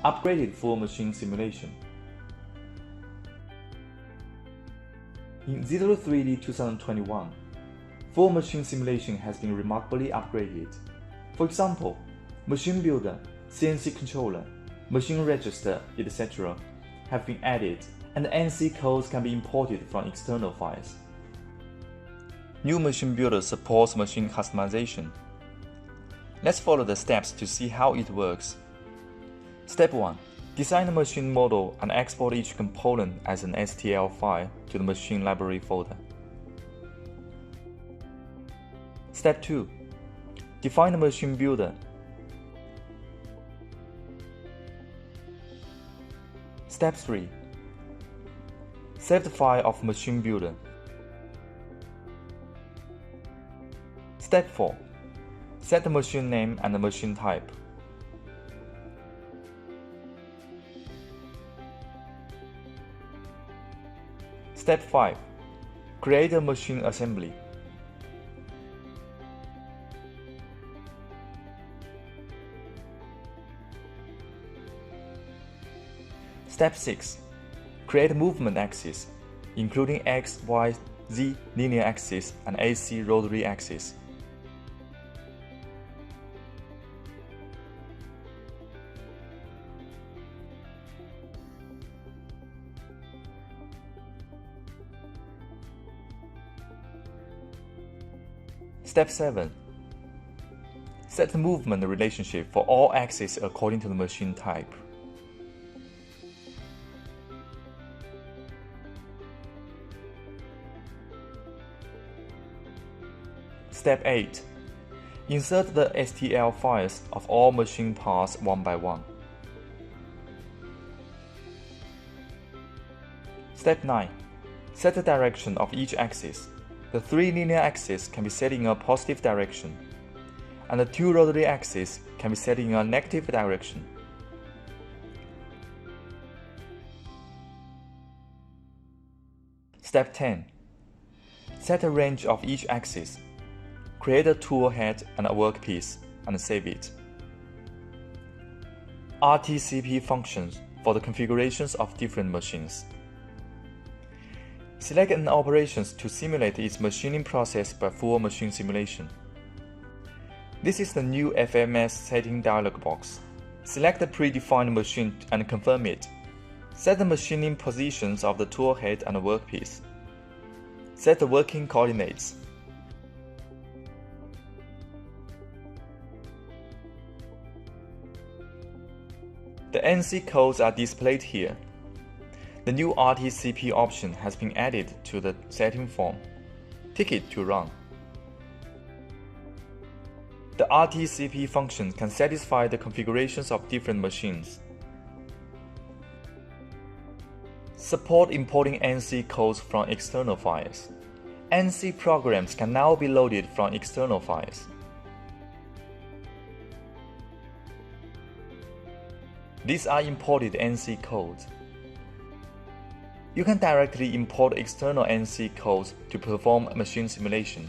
Upgraded full machine simulation. In ZW3D 2021, full machine simulation has been remarkably upgraded. For example, machine builder, CNC controller, machine register, etc. have been added, and the NC codes can be imported from external files. New machine builder supports machine customization. Let's follow the steps to see how it works. Step 1. Design the machine model and export each component as an STL file to the machine library folder. Step 2. Define the machine builder. Step 3. Save the file of machine builder. Step 4. Set the machine name and the machine type. Step 5. Create a machine assembly. Step 6. Create movement axis, including X, Y, Z linear axis and AC rotary axis. Step 7. Set the movement relationship for all axes according to the machine type. Step 8. Insert the STL files of all machine parts one by one. Step 9. Set the direction of each axis. The 3 linear axes can be set in a positive direction, and the 2 rotary axes can be set in a negative direction. Step 10. Set the range of each axis. Create a tool head and a workpiece and save it. RTCP functions for the configurations of different machines. Select an operation to simulate its machining process by full machine simulation. This is the new FMS setting dialog box. Select the predefined machine and confirm it. Set the machining positions of the tool head and the workpiece. Set the working coordinates. The NC codes are displayed here. The new RTCP option has been added to the setting form. Tick it to run. The RTCP function can satisfy the configurations of different machines. Support importing NC codes from external files. NC programs can now be loaded from external files. These are imported NC codes. You can directly import external NC codes to perform machine simulation.